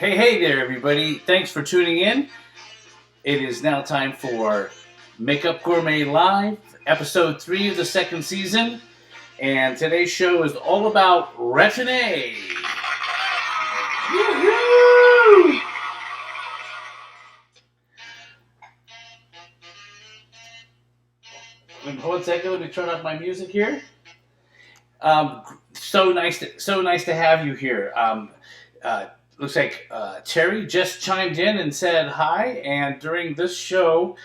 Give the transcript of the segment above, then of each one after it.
Hey there, everybody. Thanks for tuning in. It is now time for Makeup Gourmet Live, episode 3 of the second season. And today's show is all about Retin-A. Woo-hoo! Hold on a second, let me turn off my music here. So nice to have you here. Looks like Terry just chimed in and said hi. And during this show,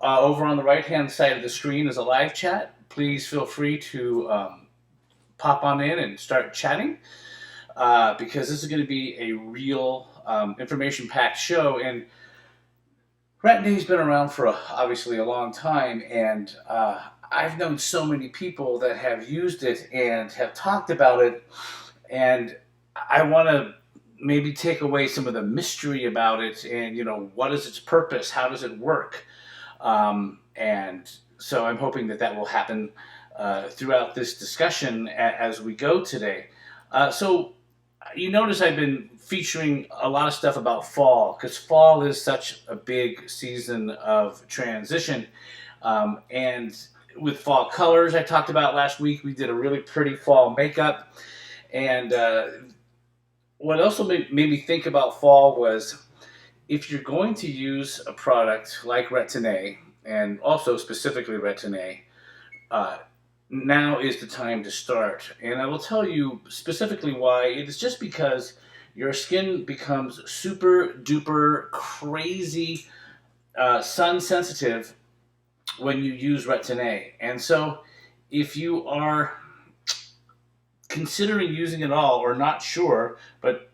over on the right-hand side of the screen is a live chat. Please feel free to pop on in and start chatting because this is going to be a real information-packed show. And Retin-A has been around for obviously a long time, and I've known so many people that have used it and have talked about it, and I want to maybe take away some of the mystery about it and, what is its purpose? How does it work? And so I'm hoping that will happen throughout this discussion as we go today. So you notice I've been featuring a lot of stuff about fall because fall is such a big season of transition. And with fall colors I talked about last week, we did a really pretty fall makeup. And what also made me think about fall was if you're going to use a product like Retin-A, and also specifically Retin-A, now is the time to start. And I will tell you specifically why. It is just because your skin becomes super duper crazy sun sensitive when you use Retin-A. And so if you are considering using it all or not sure, but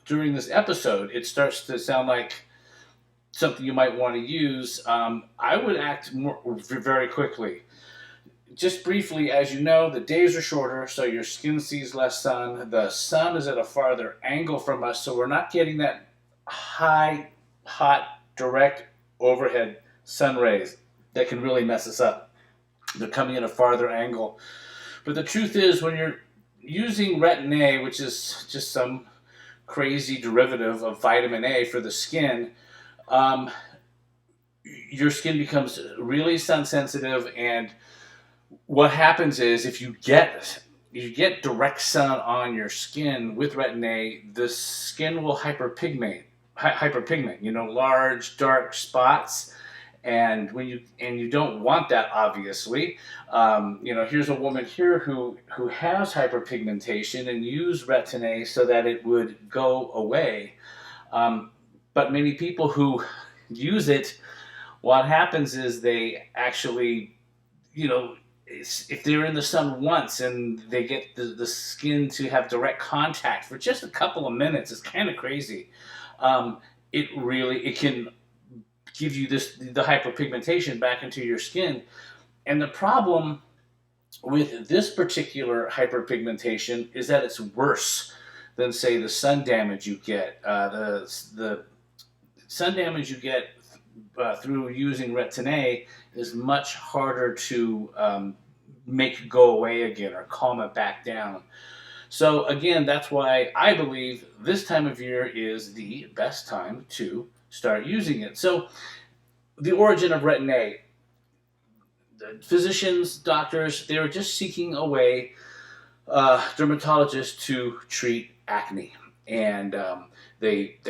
during this episode it starts to sound like something you might want to use, I would act very quickly. Just briefly, as you know, the days are shorter, so your skin sees less sun. The sun is at a farther angle from us, so we're not getting that high, hot, direct overhead sun rays that can really mess us up. They're coming at a farther angle. But the truth is, when you're using Retin-A, which is just some crazy derivative of vitamin A for the skin, your skin becomes really sun sensitive, and what happens is if you get direct sun on your skin with Retin-A, the skin will hyperpigment, large dark spots. And you don't want that, obviously. Here's a woman here who has hyperpigmentation and used Retin-A so that it would go away. But many people who use it, what happens is they actually, if they're in the sun once and they get the skin to have direct contact for just a couple of minutes, it's kind of crazy. It can give you the hyperpigmentation back into your skin. And the problem with this particular hyperpigmentation is that it's worse than, say, the sun damage you get. The sun damage you get through using Retin-A is much harder to make go away again or calm it back down. So again, that's why I believe this time of year is the best time to start using it. So the origin of Retin-A, the physicians, doctors, they were just seeking a way, dermatologists, to treat acne. And they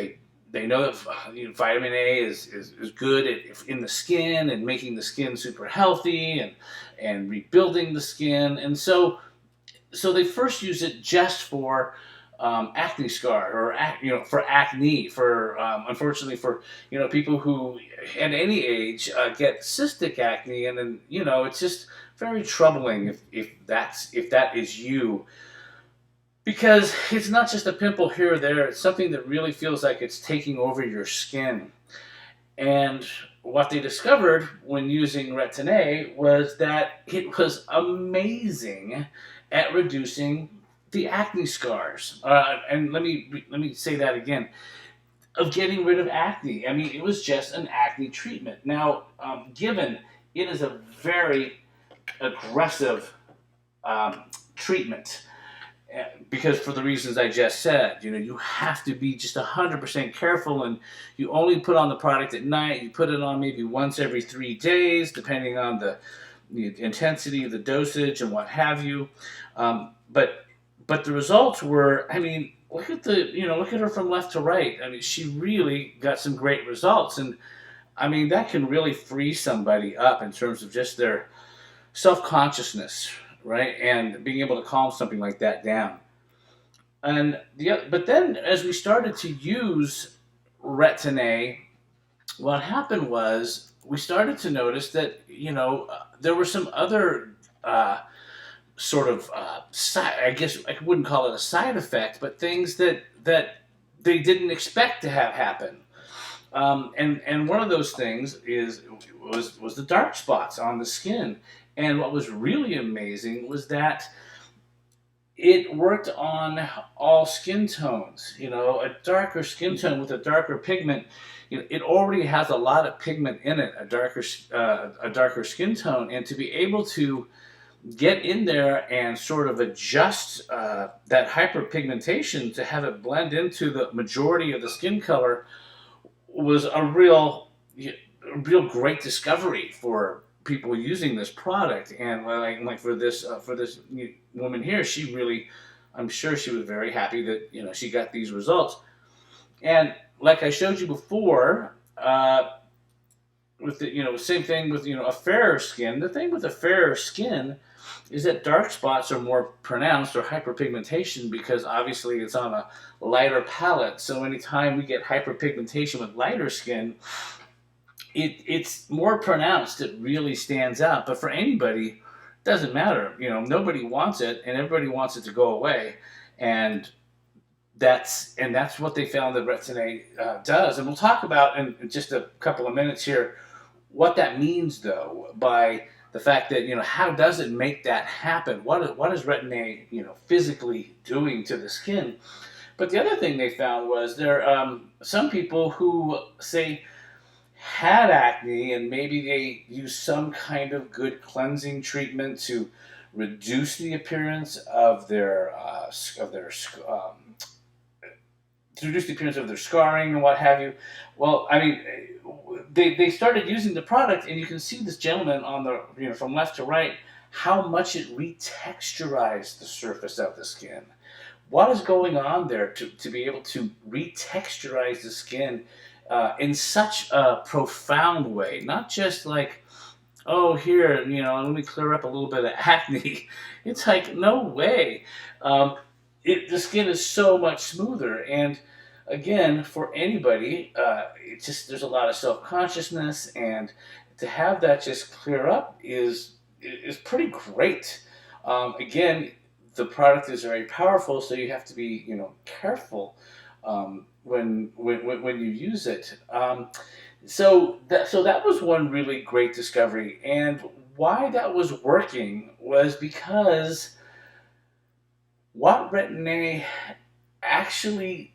know that vitamin A is good in the skin and making the skin super healthy and rebuilding the skin. And so they first used it just for acne scar, or for acne, for unfortunately for people who at any age get cystic acne, and then it's just very troubling if that is you, because it's not just a pimple here or there. It's something that really feels like it's taking over your skin. And what they discovered when using Retin-A was that it was amazing at reducing the acne scars. And let me say that again, of getting rid of acne. I mean, it was just an acne treatment. Now, given it is a very aggressive treatment, because for the reasons I just said, you have to be just 100% careful, and you only put on the product at night. You put it on maybe once every 3 days, depending on the intensity, the dosage, and what have you. But the results were, I mean, look at her from left to right. I mean, she really got some great results, and I mean that can really free somebody up in terms of just their self-consciousness, right? And being able to calm something like that down. But then as we started to use Retin-A, what happened was we started to notice that there were some other sort of I guess I wouldn't call it a side effect, but things that they didn't expect to have happen. And one of those things was the dark spots on the skin. And what was really amazing was that it worked on all skin tones. A darker skin tone with a darker pigment, it already has a lot of pigment in it, a darker skin tone, and to be able to get in there and sort of adjust that hyperpigmentation to have it blend into the majority of the skin color was a real great discovery for people using this product. And like for this woman here, she really, I'm sure she was very happy that she got these results. And like I showed you before, with the same thing with a fairer skin. The thing with a fairer skin is that dark spots are more pronounced, or hyperpigmentation, because obviously it's on a lighter palette. So anytime we get hyperpigmentation with lighter skin, it's more pronounced. It really stands out. But for anybody, it doesn't matter. Nobody wants it, and everybody wants it to go away. And that's what they found that Retin-A does. And we'll talk about in just a couple of minutes here what that means, though, by the fact that how does it make that happen? What is Retin-A physically doing to the skin? But the other thing they found was there some people who say had acne, and maybe they use some kind of good cleansing treatment to reduce the appearance of their scarring and what have you. Well, I mean, they started using the product, and you can see this gentleman on the from left to right how much it retexturized the surface of the skin. What is going on there to be able to retexturize the skin in such a profound way? Not just like, oh, here, let me clear up a little bit of acne. It's like, no way. The skin is so much smoother. And again, for anybody, there's a lot of self-consciousness, and to have that just clear up is pretty great. Again, the product is very powerful, so you have to be careful when you use it. So that was one really great discovery, and why that was working was because what Retin-A actually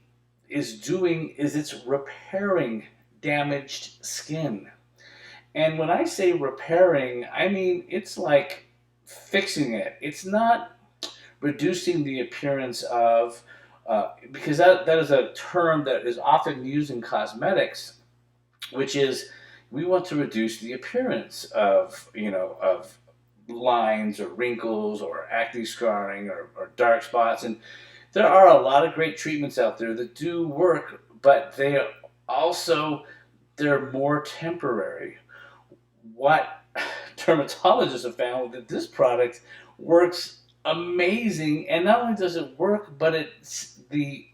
is doing is it's repairing damaged skin. And when I say repairing, I mean it's like fixing it. It's not reducing the appearance of, because that is a term that is often used in cosmetics, which is we want to reduce the appearance of lines or wrinkles or acne scarring or dark spots. And there are a lot of great treatments out there that do work, but they're more temporary. What dermatologists have found that this product works amazing, and not only does it work, but the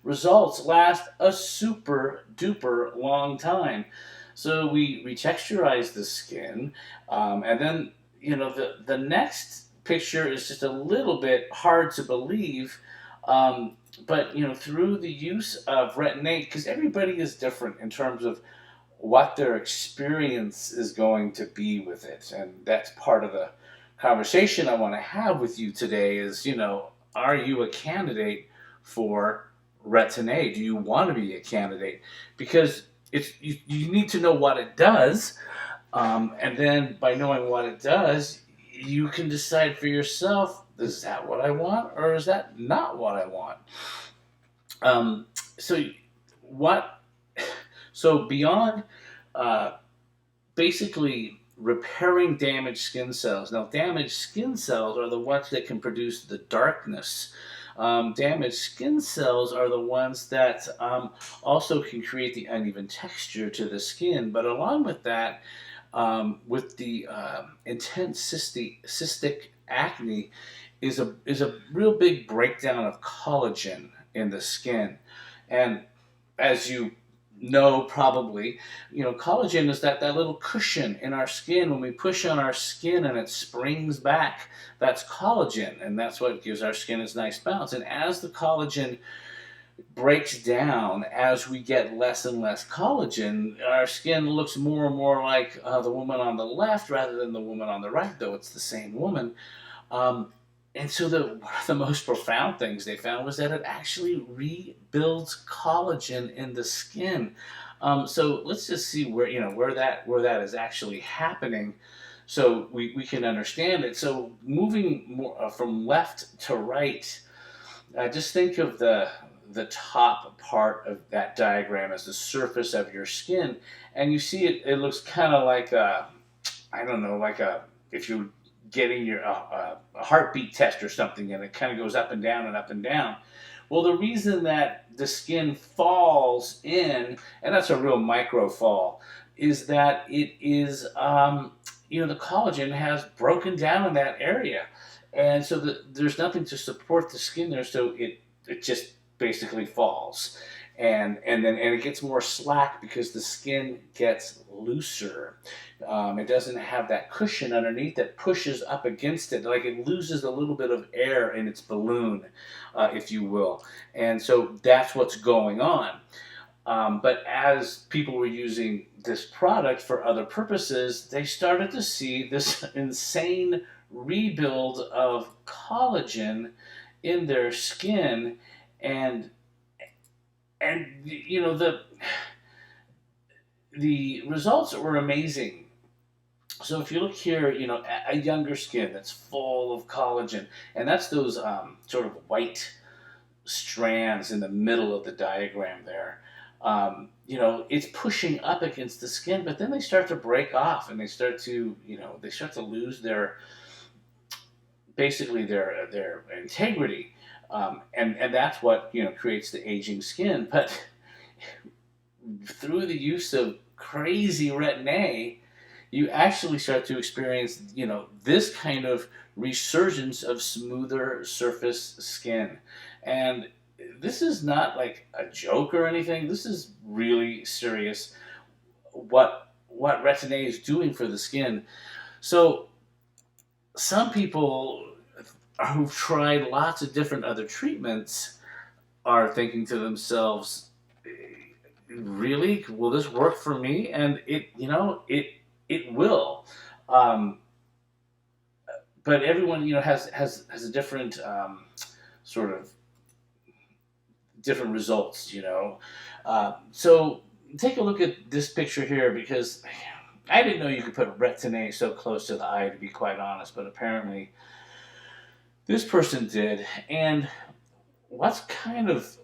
results last a super duper long time. So we retexturize the skin, and then the next picture is just a little bit hard to believe, but through the use of Retin-A, because everybody is different in terms of what their experience is going to be with it, and that's part of the conversation I want to have with you today is, are you a candidate for Retin-A? Do you want to be a candidate? Because you need to know what it does, and then by knowing what it does, you can decide for yourself, is that what I want, or is that not what I want? Um, so what? So beyond uh, basically repairing damaged skin cells. Now, damaged skin cells are the ones that can produce the darkness. Damaged skin cells are the ones that also can create the uneven texture to the skin. But along with that, with the intense cystic acne, is a real big breakdown of collagen in the skin, and as you know probably, collagen is that little cushion in our skin. When we push on our skin and it springs back, that's collagen, and that's what gives our skin its nice bounce. And as the collagen breaks down, as we get less and less collagen, our skin looks more and more like the woman on the left rather than the woman on the right, though it's the same woman. um, and so one of the most profound things they found was that it actually rebuilds collagen in the skin. So let's just see where that is actually happening, so we can understand it. So moving more from left to right, just think of the top part of that diagram as the surface of your skin, and you see it looks kind of like I don't know, like if you're getting a heartbeat test or something, and it kind of goes up and down and up and down. Well, the reason that the skin falls in, and that's a real micro fall, is that it is, the collagen has broken down in that area, and so there's nothing to support the skin there, so it just basically falls, and it gets more slack because the skin gets looser. It doesn't have that cushion underneath that pushes up against it. Like, it loses a little bit of air in its balloon, if you will. And so that's what's going on. But as people were using this product for other purposes, they started to see this insane rebuild of collagen in their skin, and the results were amazing. So if you look here, a younger skin that's full of collagen, and that's those sort of white strands in the middle of the diagram there. It's pushing up against the skin, but then they start to break off, and they start to lose their integrity, and that's what creates the aging skin. But through the use of crazy Retin-A, you actually start to experience, this kind of resurgence of smoother surface skin. And this is not like a joke or anything. This is really serious, what Retin-A is doing for the skin. So some people who've tried lots of different other treatments are thinking to themselves, really, will this work for me? And it will. Um, but everyone, has a different sort of different results. So take a look at this picture here, because I didn't know you could put Retin-A so close to the eye, to be quite honest, but apparently this person did. And what's kind of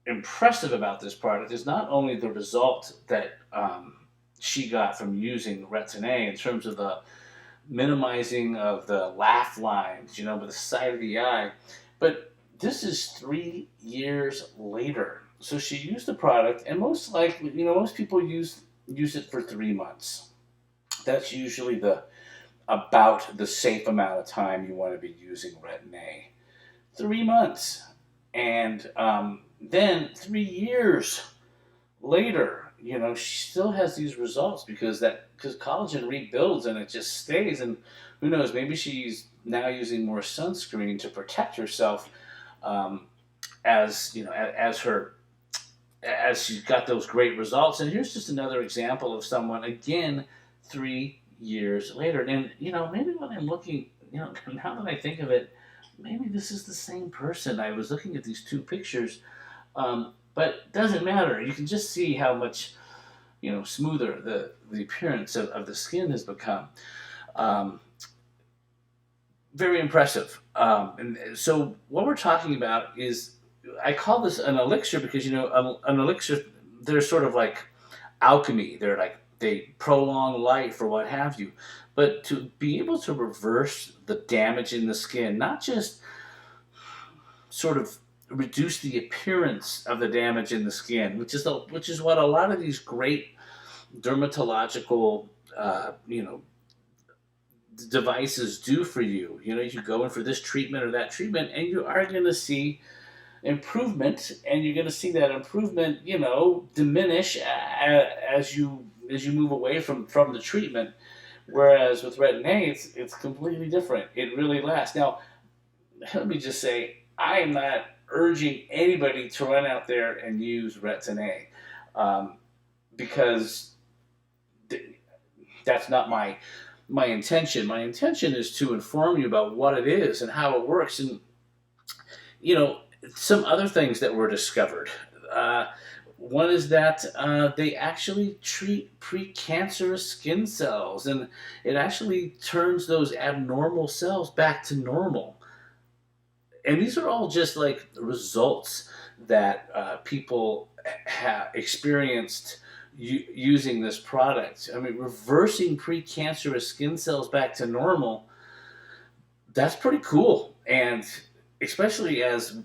impressive about this product is not only the result that she got from using Retin-A in terms of the minimizing of the laugh lines, with the side of the eye, but this is 3 years later. So she used the product, and most likely, most people use it for 3 months. That's usually about the safe amount of time you want to be using Retin-A. 3 months. And then 3 years later, she still has these results, because collagen rebuilds and it just stays. And who knows, maybe she's now using more sunscreen to protect herself, as she's got those great results. And here's just another example of someone, again, 3 years later. And maybe when I'm looking, now that I think of it, maybe this is the same person. I was looking at these two pictures, but it doesn't matter. You can just see how much smoother the appearance of the skin has become. very impressive. And so what we're talking about is, I call this an elixir because, an elixir, they're sort of like alchemy. They're like, they prolong life or what have you. But to be able to reverse the damage in the skin, not just sort of reduce the appearance of the damage in the skin, which is what a lot of these great dermatological devices do for you. You go in for this treatment or that treatment, and you are going to see improvement, and you're going to see that improvement, diminish as you move away from the treatment. Whereas with Retin-A, it's completely different. It really lasts. Now, let me just say, I am not urging anybody to run out there and use Retin-A, because that's not my intention. My intention is to inform you about what it is and how it works, and some other things that were discovered. One is that they actually treat precancerous skin cells, and it actually turns those abnormal cells back to normal. And these are all just like results that people have experienced using this product. I mean, reversing precancerous skin cells back to normal, that's pretty cool. And especially as,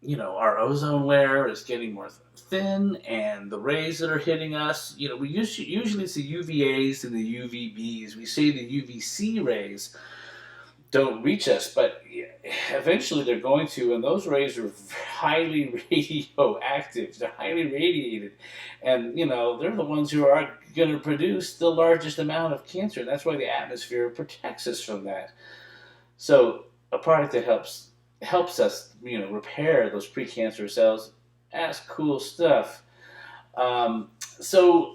our ozone layer is getting more thin, and the rays that are hitting us, we usually see UVAs and the UVBs. We see the UVC rays don't reach us, but eventually they're going to, and those rays are highly radioactive. They're highly radiated, and they're the ones who are going to produce the largest amount of cancer. And that's why the atmosphere protects us from that. So a product that helps us, repair those precancerous cells, that's cool stuff. So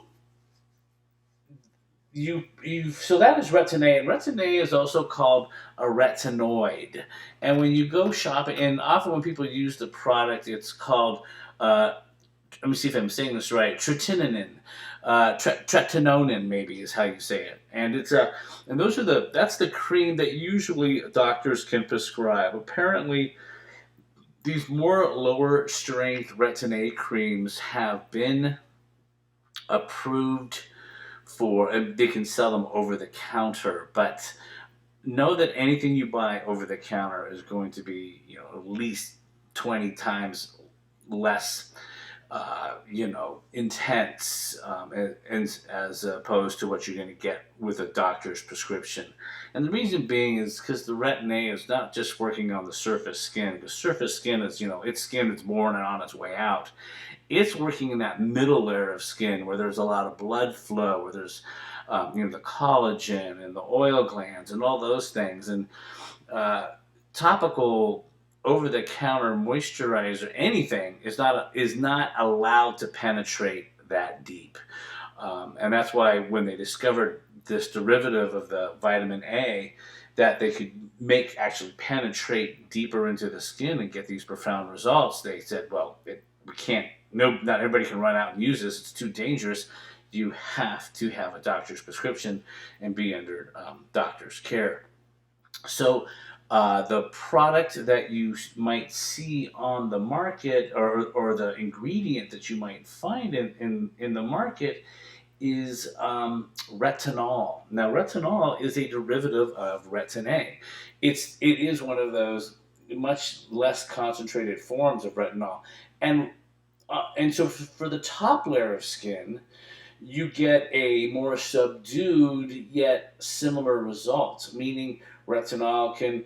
so that is Retin-A, and Retin-A is also called a retinoid. And when you go shopping, and often when people use the product, it's called, let me see if I'm saying this right, tretinoin. Tretinoin maybe is how you say it, and that's the cream that usually doctors can prescribe. Apparently, these more lower strength Retin-A creams have been approved and they can sell them over the counter, but know that anything you buy over the counter is going to be, at least 20 times less, intense, as opposed to what you're going to get with a doctor's prescription. And the reason being is because the Retin-A is not just working on the surface skin. The surface skin is, it's skin that's born and on its way out. It's working in that middle layer of skin where there's a lot of blood flow, where there's, the collagen and the oil glands and all those things. And topical over-the-counter moisturizer, anything, is not allowed to penetrate that deep. And that's why when they discovered this derivative of the vitamin A, that they could actually penetrate deeper into the skin and get these profound results, they said, well, we can't. No, not everybody can run out and use this. It's too dangerous. You have to have a doctor's prescription and be under doctor's care. So the product that you might see on the market, or the ingredient that you might find in the market, is retinol. Now, retinol is a derivative of Retin-A. It is one of those much less concentrated forms of retinol, and so for the top layer of skin, you get a more subdued yet similar result, meaning retinol can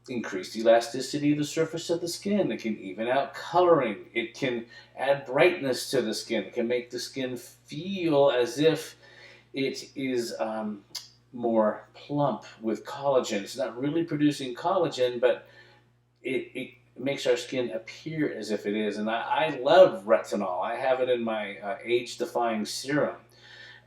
increase the elasticity of the surface of the skin. It can even out coloring. It can add brightness to the skin. It can make the skin feel as if it is more plump with collagen. It's not really producing collagen, but it makes our skin appear as if it is. And I love retinol. I have it in my age-defying serum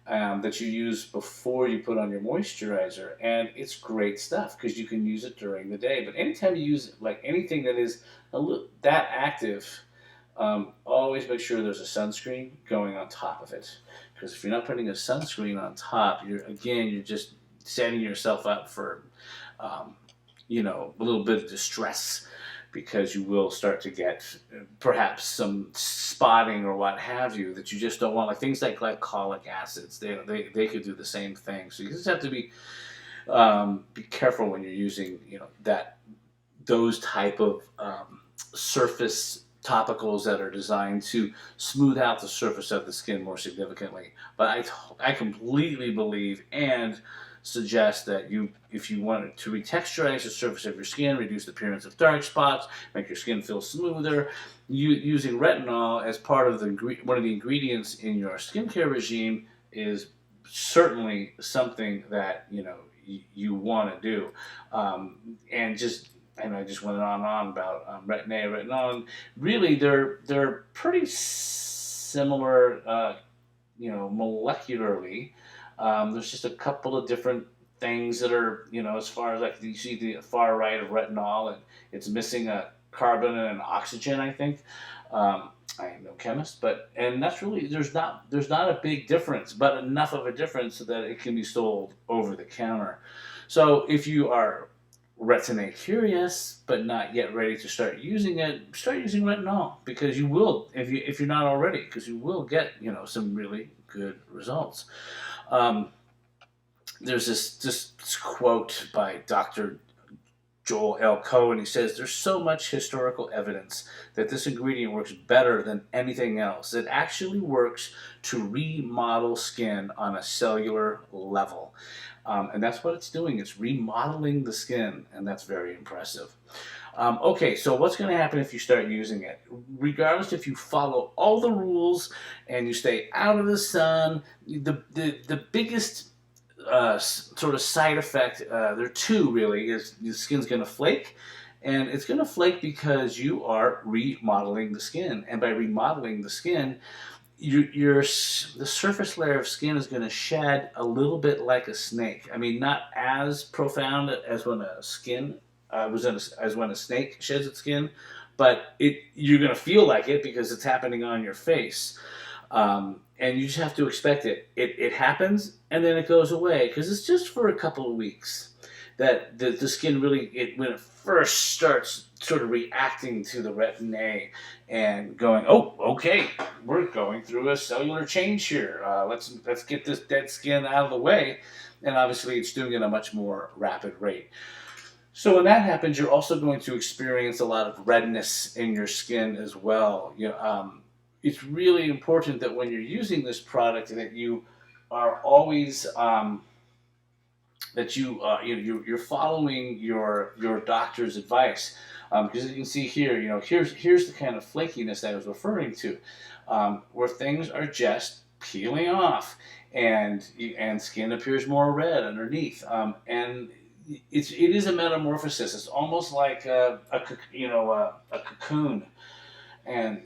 that you use before you put on your moisturizer, and it's great stuff because you can use it during the day. But anytime you use like anything that is that active, always make sure there's a sunscreen going on top of it, because if you're not putting a sunscreen on top, you're just setting yourself up for a little bit of distress, because you will start to get perhaps some spotting or what have you that you just don't want. Like things like glycolic acids, they could do the same thing. So you just have to be careful when you're using those type of surface topicals that are designed to smooth out the surface of the skin more significantly. But I completely believe and suggest that if you want to retexturize the surface of your skin, reduce the appearance of dark spots, make your skin feel smoother, using retinol as part of one of the ingredients in your skincare regime is certainly something that you want to do. And I just went on and on about Retin-A, retinol. Really, they're pretty similar, molecularly. There's just a couple of different things that are, as far as like you see the far right of retinol, and it's missing a carbon and an oxygen, I think. I am no chemist, and that's really there's not a big difference, but enough of a difference so that it can be sold over the counter. So if you are Retin-A curious but not yet ready to start using it, start using retinol, because you will, if you're not already, because you will get some really good results. There's this quote by Dr. Joel L. Cohen. He says, "There's so much historical evidence that this ingredient works better than anything else. It actually works to remodel skin on a cellular level." And that's what it's doing. It's remodeling the skin, and that's very impressive. Okay, so what's going to happen if you start using it? Regardless if you follow all the rules and you stay out of the sun, the biggest sort of side effect, there are two really, is the skin's going to flake. And it's going to flake because you are remodeling the skin. And by remodeling the skin, the surface layer of skin is going to shed a little bit like a snake. I mean, not as profound as when a snake sheds its skin, but you're going to feel like it because it's happening on your face. And you just have to expect it. It happens and then it goes away because it's just for a couple of weeks that the skin really, when it first starts sort of reacting to the Retin-A and going, oh, okay, we're going through a cellular change here. Let's get this dead skin out of the way. And obviously it's doing it at a much more rapid rate. So when that happens, you're also going to experience a lot of redness in your skin as well. It's really important that when you're using this product that you are always you're following your doctor's advice, because as you can see here, here's the kind of flakiness that I was referring to, where things are just peeling off and skin appears more red underneath, and it is a metamorphosis. It's almost like a cocoon, and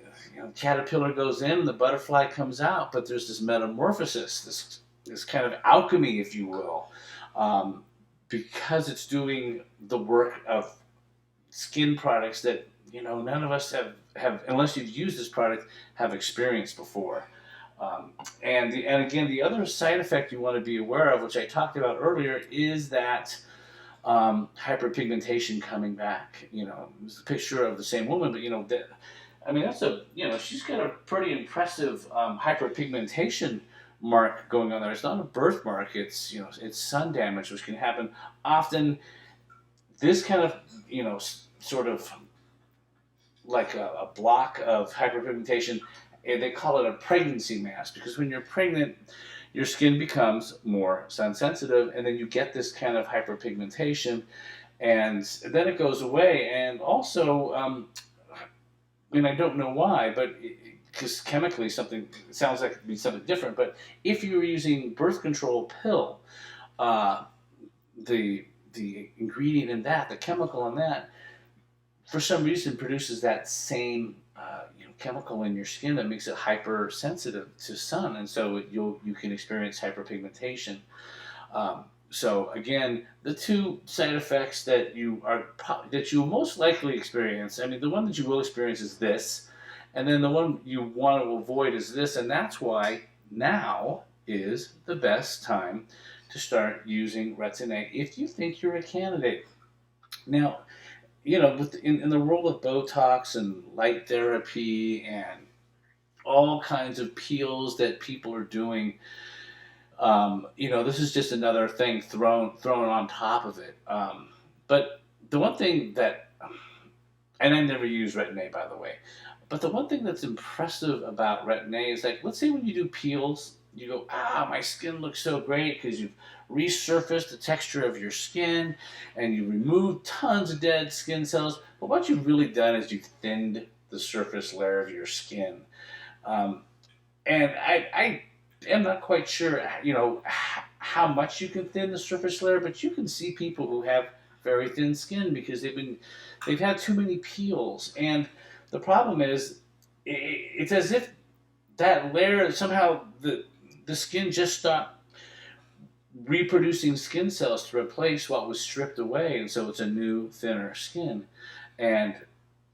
caterpillar goes in, the butterfly comes out, but there's this metamorphosis, this kind of alchemy, if you will, because it's doing the work of skin products that none of us have, unless you've used this product, have experienced before. And again, the other side effect you want to be aware of, which I talked about earlier, is that hyperpigmentation coming back. It's a picture of the same woman, but she's got a pretty impressive hyperpigmentation mark going on there. It's not a birthmark. It's sun damage, which can happen often. This kind of sort of like a block of hyperpigmentation, and they call it a pregnancy mask, because when you're pregnant, your skin becomes more sun sensitive, and then you get this kind of hyperpigmentation, and then it goes away. And also, I don't know why, but because chemically it sounds like it'd be something different, but if you're using birth control pill, the ingredient in that, the chemical in that, for some reason produces that same chemical in your skin that makes it hypersensitive to sun, and so you can experience hyperpigmentation. So again, the two side effects that you most likely experience, the one that you will experience is this, and then the one you want to avoid is this, and that's why now is the best time to start using Retin-A if you think you're a candidate. Now, in the world of Botox and light therapy and all kinds of peels that people are doing, this is just another thing thrown on top of it. But the one thing that, and I never use Retin-A, by the way, but the one thing that's impressive about Retin-A is, like, let's say when you do peels, you go, my skin looks so great because you've resurfaced the texture of your skin and you removed tons of dead skin cells. But what you've really done is you've thinned the surface layer of your skin. Um, and I am not quite sure, how much you can thin the surface layer, but you can see people who have very thin skin because they've had too many peels, and the problem is it's as if that layer somehow the skin just stopped reproducing skin cells to replace what was stripped away, and so it's a new thinner skin. And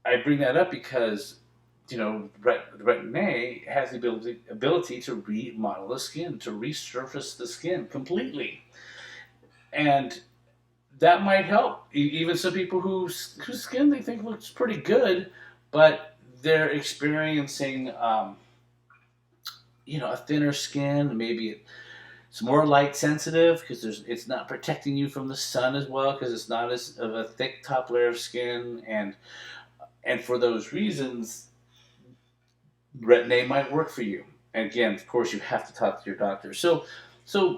I bring that up because Retin-A has the ability to remodel the skin, to resurface the skin completely, and that might help. Even some people whose skin they think looks pretty good, but they're experiencing, a thinner skin. Maybe it's more light sensitive because it's not protecting you from the sun as well because it's not as of a thick top layer of skin, and for those reasons, Retin-A might work for you. And again, of course, you have to talk to your doctor. So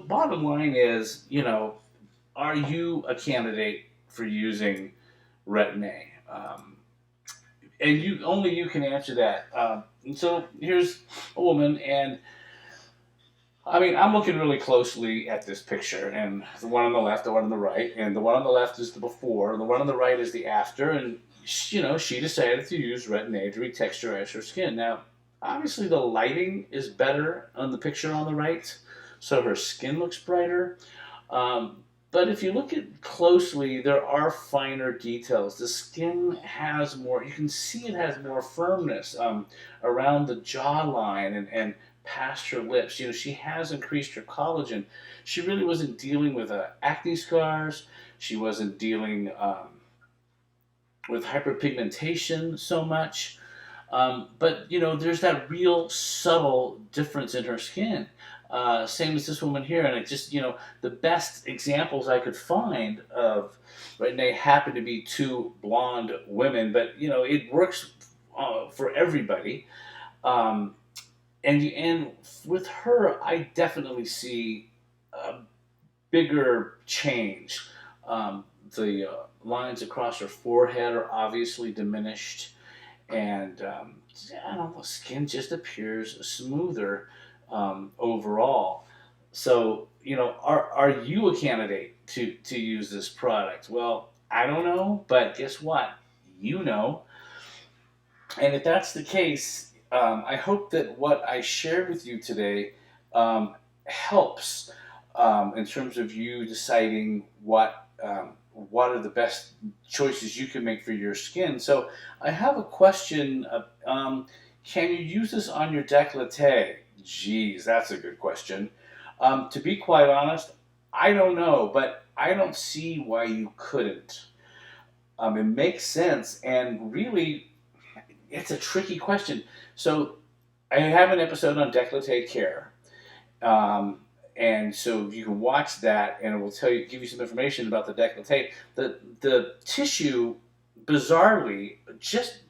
bottom line is, are you a candidate for using Retin-A? And you can answer that. And so here's a woman, and I mean, I'm looking really closely at this picture, and the one on the left, the one on the right, and the one on the left is the before, and the one on the right is the after, and she decided to use Retin-A to retexturize her skin. Now, obviously, the lighting is better on the picture on the right, so her skin looks brighter. But if you look at closely, there are finer details. The skin has more, you can see it has more firmness around the jawline and past her lips. She has increased her collagen. She really wasn't dealing with acne scars. She wasn't dealing with hyperpigmentation so much. But there's that real subtle difference in her skin. Same as this woman here, and it just the best examples I could find of Retin-A happen to be two blonde women, but it works for everybody. And with her, I definitely see a bigger change. The lines across her forehead are obviously diminished, and I don't know, skin just appears smoother overall. So, are you a candidate to use this product? Well, I don't know, but guess what? You know. And if that's the case, I hope that what I shared with you today helps in terms of you deciding what are the best choices you can make for your skin. So I have a question. Can you use this on your décolleté? Geez, that's a good question. To be quite honest, I don't know, but I don't see why you couldn't. It makes sense, and really, it's a tricky question. So I have an episode on décolleté care. And so you can watch that, and it will give you some information about the décolleté. The tissue, bizarrely, just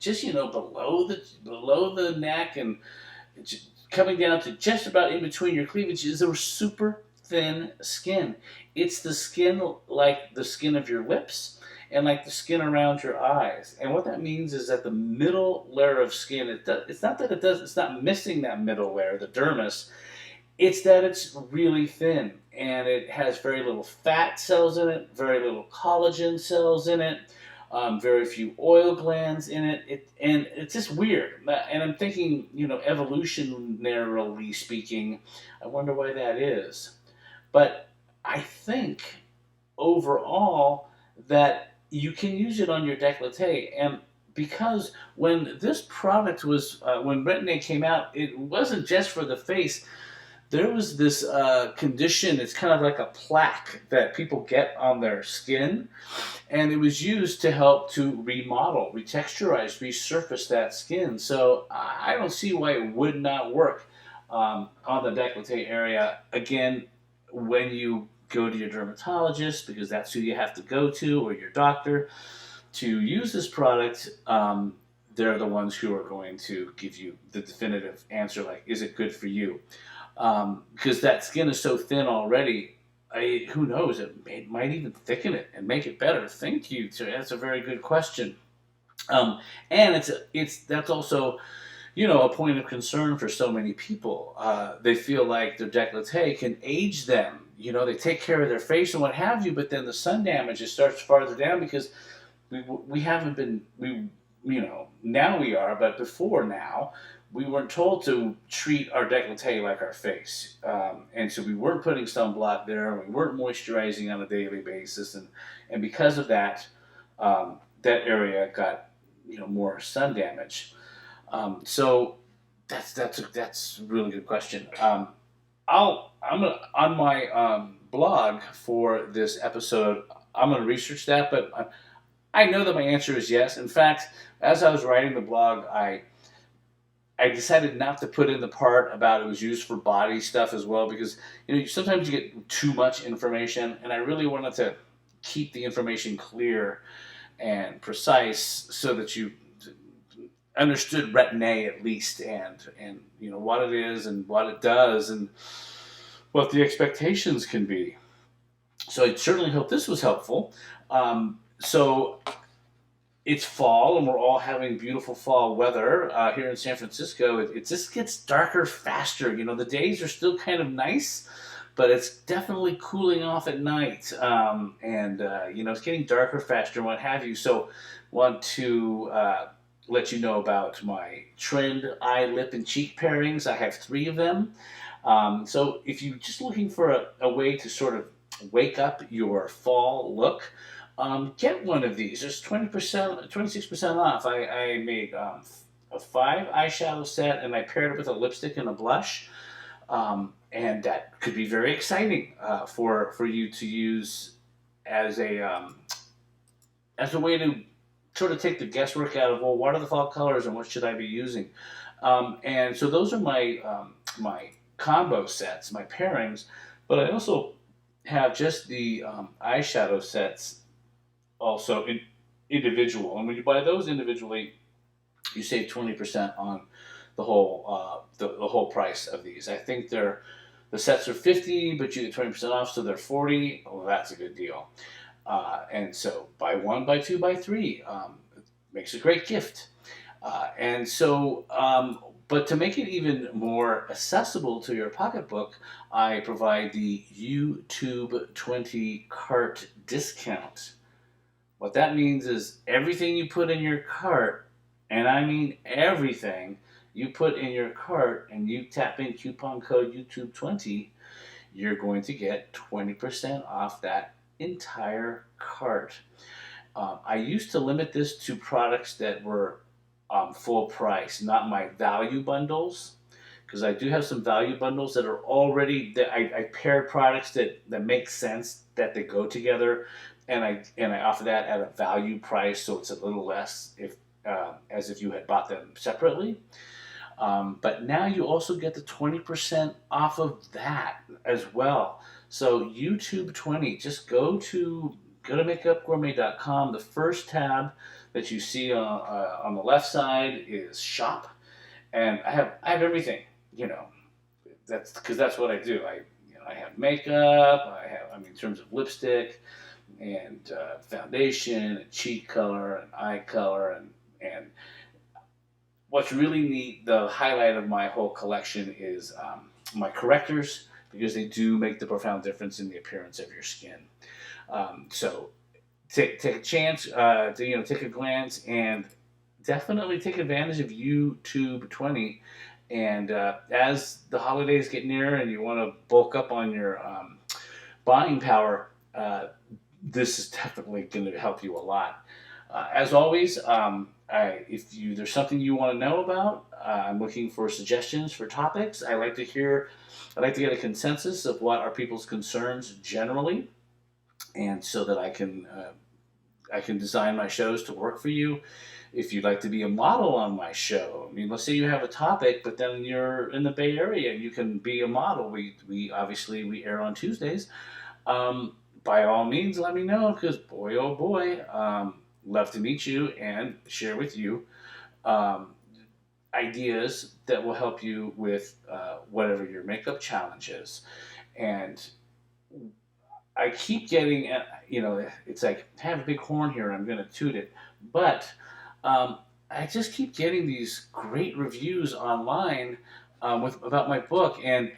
below the neck and coming down to just about in between your cleavage is a super thin skin. It's the skin like the skin of your lips and like the skin around your eyes. And what that means is that the middle layer of skin, it's not missing that middle layer, the dermis. It's that it's really thin, and it has very little fat cells in it, very little collagen cells in it, very few oil glands in it. And it's just weird. And I'm thinking, evolutionarily speaking, I wonder why that is. But I think overall that you can use it on your décolleté, and because when this product when Retin-A came out, it wasn't just for the face. There was this condition, it's kind of like a plaque that people get on their skin, and it was used to help to remodel, retexturize, resurface that skin. So I don't see why it would not work on the décolleté area. Again, when you go to your dermatologist, because that's who you have to go to, or your doctor, to use this product, they're the ones who are going to give you the definitive answer, like, is it good for you? Because that skin is so thin already, who knows, it might even thicken it and make it better. Thank you. That's a very good question. And that's also, a point of concern for so many people. They feel like their décolleté can age them. They take care of their face and what have you, but then the sun damage just starts farther down because we haven't been, now we are, but before now, we weren't told to treat our décolleté like our face. And so we weren't putting sunblock there, and we weren't moisturizing on a daily basis. And because of that, that area got, more sun damage. So that's a really good question. I'm gonna, on my blog for this episode, I'm gonna research that, but I know that my answer is yes. In fact, as I was writing the blog, I decided not to put in the part about it was used for body stuff as well, because sometimes you get too much information, and I really wanted to keep the information clear and precise so that you understood Retin-A at least, and what it is and what it does and what the expectations can be. So I certainly hope this was helpful. So it's fall, and we're all having beautiful fall weather here in San Francisco. It just gets darker faster. The days are still kind of nice, but it's definitely cooling off at night. And it's getting darker faster and what have you. So want to let you know about my trend eye, lip, and cheek pairings. I have 3 of them. So if you're just looking for a way to sort of wake up your fall look, get one of these. There's 26% off. I made a 5 eyeshadow set, and I paired it with a lipstick and a blush. And that could be very exciting for you to use as a way to sort of take the guesswork out of, well, what are the fall colors and what should I be using? And so those are my my combo sets, my pairings. But I also have just the eyeshadow sets also individual. And when you buy those individually, you save 20% on the whole the whole price of these. I think the sets are $50, but you get 20% off, so they're $40. Well, that's a good deal. And so buy 1, buy 2, buy 3. Makes a great gift. And so, but to make it even more accessible to your pocketbook, I provide the YouTube 20 cart discount. What that means is everything you put in your cart, and I mean everything you put in your cart, and you tap in coupon code YouTube20, you're going to get 20% off that entire cart. I used to limit this to products that were full price, not my value bundles, because I do have some value bundles that are already, that I paired products that make sense, that they go together, and I offer that at a value price, so it's a little less as if you had bought them separately. But now you also get the 20% off of that as well. So YouTube 20, just go to makeupgourmet.com. The first tab that you see on the left side is shop, and I have everything. That's because that's what I do. I have makeup. In terms of lipstick and foundation and cheek color and eye color and what's really neat, the highlight of my whole collection is my correctors, because they do make the profound difference in the appearance of your skin. So take a chance to take a glance, and definitely take advantage of YouTube 20. And as the holidays get near and you want to bulk up on your buying power, this is definitely going to help you a lot. As always, if there's something you want to know about, I'm looking for suggestions for topics. I'd like to get a consensus of what are people's concerns generally, and so that I can design my shows to work for you. If you'd like to be a model on my show, I mean, let's say you have a topic, but then you're in the Bay Area, you can be a model. We obviously we air on Tuesdays. By all means, let me know, because boy, oh boy, love to meet you and share with you um, ideas that will help you with whatever your makeup challenge is. And I keep getting, it's like, I have a big horn here, I'm going to toot it. But I just keep getting these great reviews online about my book. And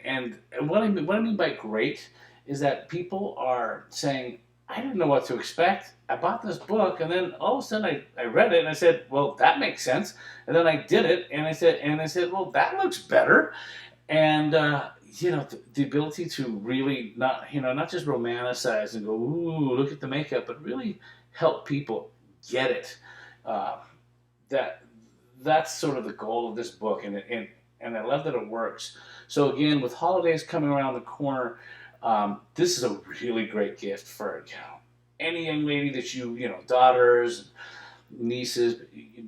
what I mean by great is that people are saying, I didn't know what to expect. I bought this book, and then all of a sudden I read it, and I said, well, that makes sense. And then I did it, and I said, well, that looks better. And the ability to really not just romanticize and go, ooh, look at the makeup, but really help people get it. Uh, that's sort of the goal of this book, and I love that it works. So again, with holidays coming around the corner, this is a really great gift for any young lady that daughters, nieces,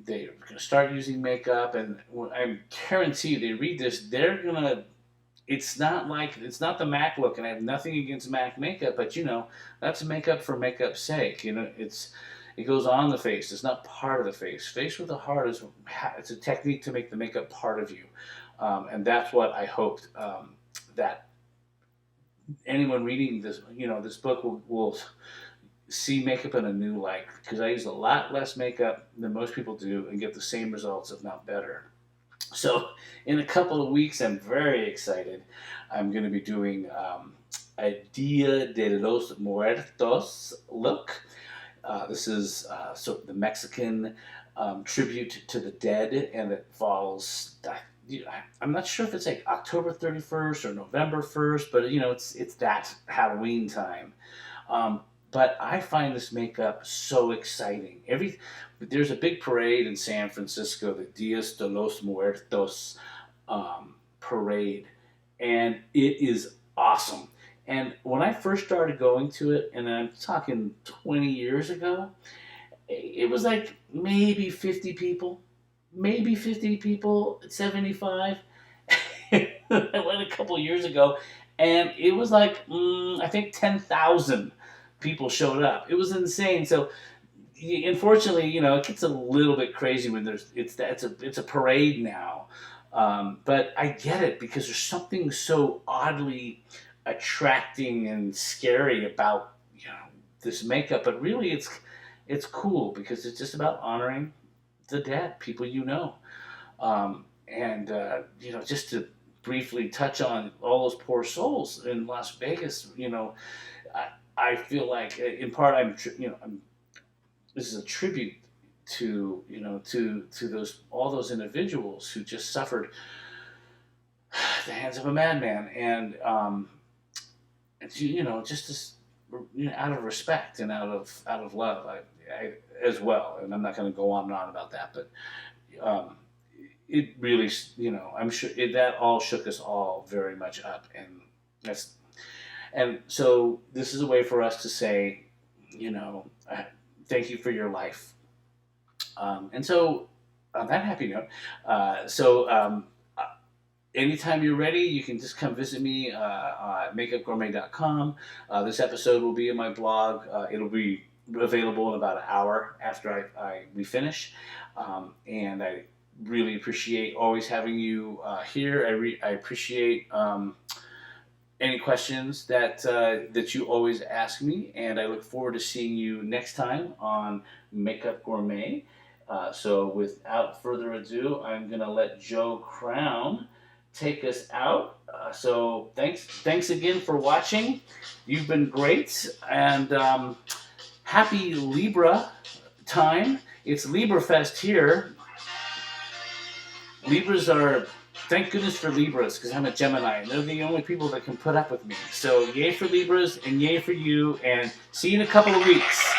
they're gonna start using makeup, and I guarantee they read this, they're gonna. It's not the MAC look, and I have nothing against MAC makeup, but that's makeup for makeup's sake. It goes on the face. It's not part of the face. Face with a heart it's a technique to make the makeup part of you, and that's what I hoped that anyone reading this book will see makeup in a new light, because I use a lot less makeup than most people do and get the same results, if not better. So in a couple of weeks, I'm very excited. I'm going to be doing a Dia de los Muertos look. This is sort of the Mexican tribute to the dead, and it falls. I'm not sure if it's like October 31st or November 1st, but it's that Halloween time. But I find this makeup so exciting. There's a big parade in San Francisco, the Dias de los Muertos parade, and it is awesome. And when I first started going to it, and I'm talking 20 years ago, it was like maybe 50 people, 75. I went a couple years ago, and it was like, I think 10,000 people showed up. It was insane. So, unfortunately, it gets a little bit crazy when it's a parade now. But I get it, because there's something so oddly attracting and scary about this makeup. But really, it's cool, because it's just about honoring the dead, people and just to briefly touch on all those poor souls in Las Vegas. I feel like, in part, this is a tribute to all those individuals who just suffered at the hands of a madman, and just as, out of respect and out of love, I as well. And I'm not going to go on and on about that, but it really, I'm sure that all shook us all very much up, and so this is a way for us to say, thank you for your life. And so, on that happy note, anytime you're ready, you can just come visit me at makeupgourmet.com. This episode will be in my blog. It'll be available in about an hour after we finish. And I really appreciate always having you here. I appreciate any questions that you always ask me, and I look forward to seeing you next time on Makeup Gourmet. So without further ado, I'm going to let Joe Crown take us out. So thanks again for watching. You've been great, and happy Libra time. It's Libra Fest here. Libras are, thank goodness for Libras, because I'm a Gemini, and they're the only people that can put up with me. So yay for Libras, and yay for you, and see you in a couple of weeks.